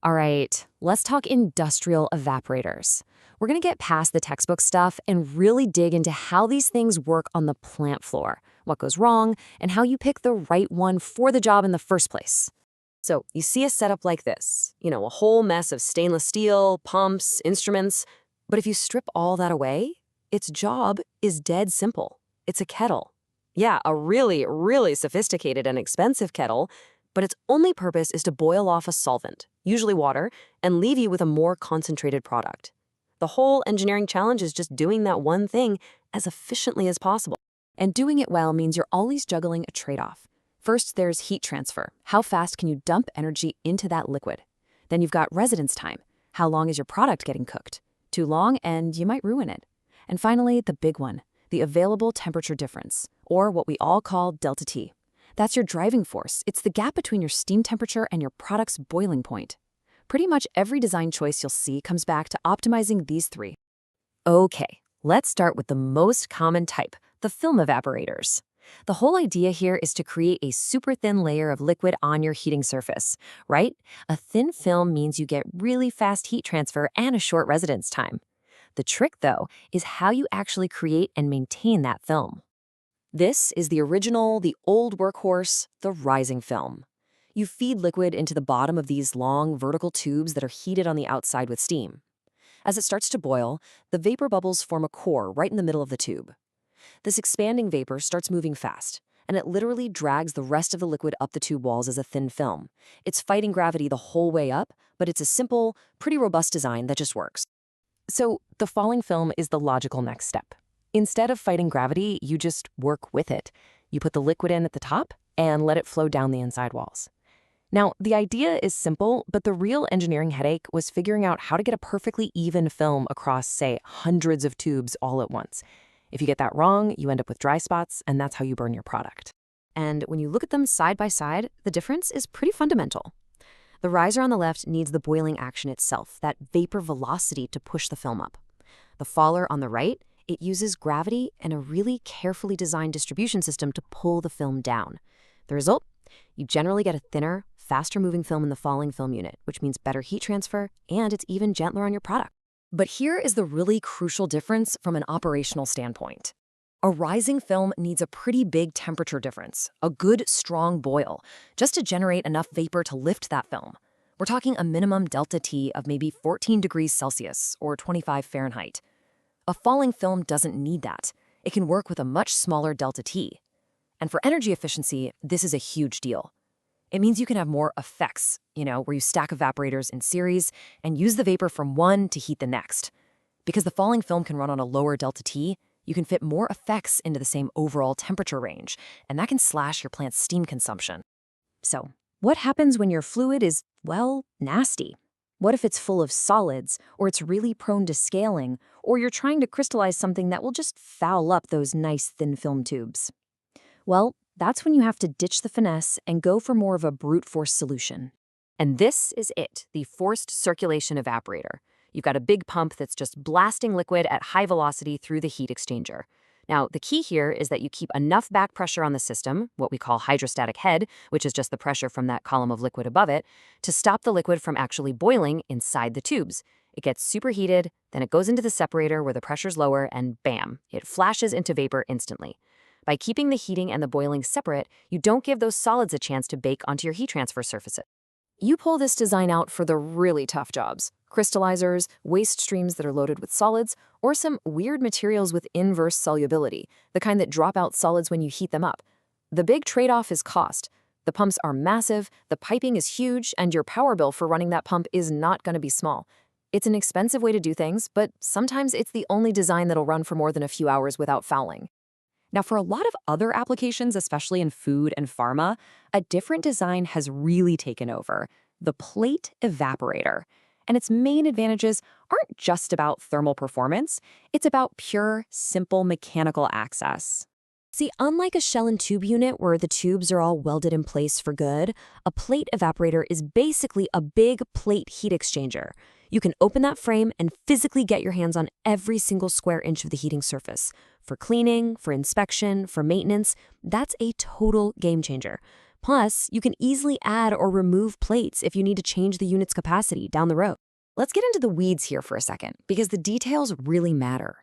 All right, let's talk industrial evaporators. We're going to get past the textbook stuff and really dig into how these things work on the plant floor, what goes wrong, and how you pick the right one for the job in the first place. So you see a setup like this, a whole mess of stainless steel, pumps, instruments. But if you strip all that away, its job is dead simple. It's a kettle. Yeah, a really, really sophisticated and expensive kettle, but its only purpose is to boil off a solvent, usually water, and leave you with a more concentrated product. The whole engineering challenge is just doing that one thing as efficiently as possible. And doing it well means you're always juggling a trade-off. First, there's heat transfer. How fast can you dump energy into that liquid? Then you've got residence time. How long is your product getting cooked? Too long, and you might ruin it. And finally, the big one, the available temperature difference, or what we all call delta T. That's your driving force. It's the gap between your steam temperature and your product's boiling point. Pretty much every design choice you'll see comes back to optimizing these three. Okay, let's start with the most common type, the film evaporators. The whole idea here is to create a super thin layer of liquid on your heating surface, right? A thin film means you get really fast heat transfer and a short residence time. The trick, though, is how you actually create and maintain that film. This is the original, the old workhorse, the rising film. You feed liquid into the bottom of these long, vertical tubes that are heated on the outside with steam. As it starts to boil, the vapor bubbles form a core right in the middle of the tube. This expanding vapor starts moving fast, and it literally drags the rest of the liquid up the tube walls as a thin film. It's fighting gravity the whole way up, but it's a simple, pretty robust design that just works. So the falling film is the logical next step. Instead of fighting gravity, you just work with it. You put the liquid in at the top and let it flow down the inside walls. Now, the idea is simple, but the real engineering headache was figuring out how to get a perfectly even film across, say, hundreds of tubes all at once. If you get that wrong, you end up with dry spots, and that's how you burn your product. And when you look at them side by side, the difference is pretty fundamental. The riser on the left needs the boiling action itself, that vapor velocity to push the film up. The faller on the right, it uses gravity and a really carefully designed distribution system to pull the film down. The result? You generally get a thinner, faster-moving film in the falling film unit, which means better heat transfer, and it's even gentler on your product. But here is the really crucial difference from an operational standpoint. A rising film needs a pretty big temperature difference, a good, strong boil, just to generate enough vapor to lift that film. We're talking a minimum delta T of maybe 14 degrees Celsius or 25 Fahrenheit. A falling film doesn't need that. It can work with a much smaller delta T. And for energy efficiency, this is a huge deal. It means you can have more effects, where you stack evaporators in series and use the vapor from one to heat the next. Because the falling film can run on a lower delta T, you can fit more effects into the same overall temperature range, and that can slash your plant's steam consumption. So, what happens when your fluid is, nasty? What if it's full of solids, or it's really prone to scaling, or you're trying to crystallize something that will just foul up those nice thin film tubes? Well, that's when you have to ditch the finesse and go for more of a brute force solution. And this is it, the forced circulation evaporator. You've got a big pump that's just blasting liquid at high velocity through the heat exchanger. Now, the key here is that you keep enough back pressure on the system, what we call hydrostatic head, which is just the pressure from that column of liquid above it, to stop the liquid from actually boiling inside the tubes. It gets superheated, then it goes into the separator where the pressure's lower, and bam, it flashes into vapor instantly. By keeping the heating and the boiling separate, you don't give those solids a chance to bake onto your heat transfer surfaces. You pull this design out for the really tough jobs, crystallizers, waste streams that are loaded with solids, or some weird materials with inverse solubility, the kind that drop out solids when you heat them up. The big trade-off is cost. The pumps are massive, the piping is huge, and your power bill for running that pump is not going to be small. It's an expensive way to do things, but sometimes it's the only design that'll run for more than a few hours without fouling. Now, for a lot of other applications, especially in food and pharma, a different design has really taken over, the plate evaporator. And its main advantages aren't just about thermal performance, it's about pure, simple mechanical access. See, unlike a shell and tube unit where the tubes are all welded in place for good, a plate evaporator is basically a big plate heat exchanger. You can open that frame and physically get your hands on every single square inch of the heating surface. For cleaning, for inspection, for maintenance, that's a total game changer. Plus, you can easily add or remove plates if you need to change the unit's capacity down the road. Let's get into the weeds here for a second, because the details really matter.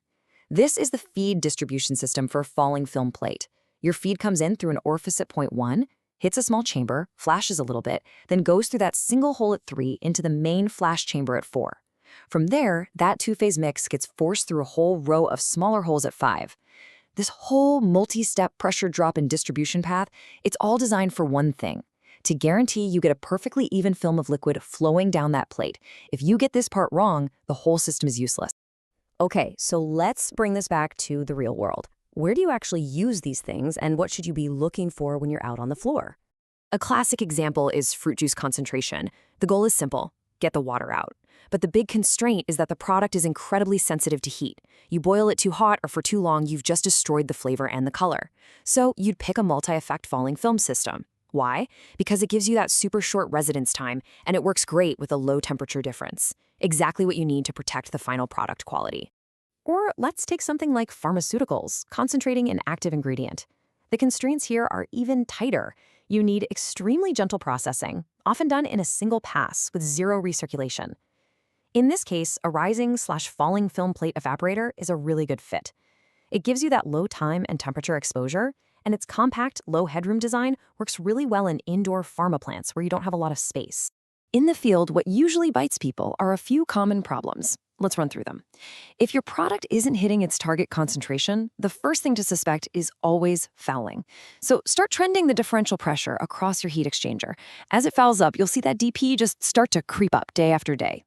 This is the feed distribution system for a falling film plate. Your feed comes in through an orifice at point 1, hits a small chamber, flashes a little bit, then goes through that single hole at 3 into the main flash chamber at 4. From there, that two-phase mix gets forced through a whole row of smaller holes at 5. This whole multi-step pressure drop and distribution path, it's all designed for one thing: to guarantee you get a perfectly even film of liquid flowing down that plate. If you get this part wrong, the whole system is useless. Okay, so let's bring this back to the real world. Where do you actually use these things, and what should you be looking for when you're out on the floor? A classic example is fruit juice concentration. The goal is simple: get the water out. But the big constraint is that the product is incredibly sensitive to heat. You boil it too hot or for too long, you've just destroyed the flavor and the color. So you'd pick a multi-effect falling film system. Why? Because it gives you that super short residence time, and it works great with a low temperature difference. Exactly what you need to protect the final product quality. Or let's take something like pharmaceuticals, concentrating an active ingredient. The constraints here are even tighter. You need extremely gentle processing, often done in a single pass with zero recirculation. In this case, a rising/falling film plate evaporator is a really good fit. It gives you that low time and temperature exposure, and its compact, low headroom design works really well in indoor pharma plants where you don't have a lot of space. In the field, what usually bites people are a few common problems. Let's run through them. If your product isn't hitting its target concentration, the first thing to suspect is always fouling. So start trending the differential pressure across your heat exchanger. As it fouls up, you'll see that DP just start to creep up day after day.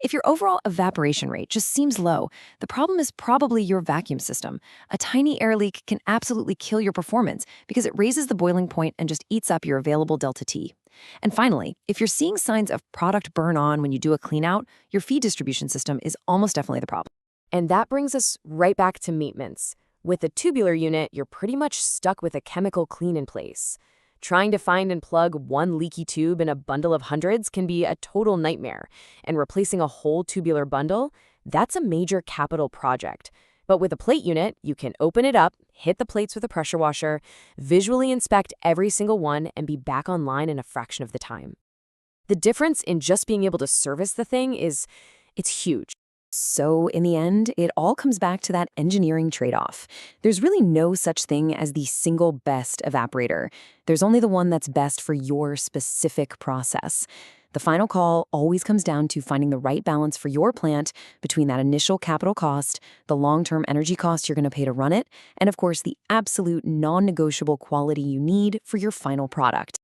If your overall evaporation rate just seems low, the problem is probably your vacuum system. A tiny air leak can absolutely kill your performance because it raises the boiling point and just eats up your available delta T. And finally, if you're seeing signs of product burn on when you do a clean out, your feed distribution system is almost definitely the problem. And that brings us right back to maintenance. With a tubular unit, you're pretty much stuck with a chemical clean in place. Trying to find and plug one leaky tube in a bundle of hundreds can be a total nightmare, and replacing a whole tubular bundle, that's a major capital project. But with a plate unit, you can open it up, hit the plates with a pressure washer, visually inspect every single one, and be back online in a fraction of the time. The difference in just being able to service the thing it's huge. So in the end, it all comes back to that engineering trade-off. There's really no such thing as the single best evaporator. There's only the one that's best for your specific process. The final call always comes down to finding the right balance for your plant between that initial capital cost, the long-term energy cost you're going to pay to run it, and of course the absolute non-negotiable quality you need for your final product.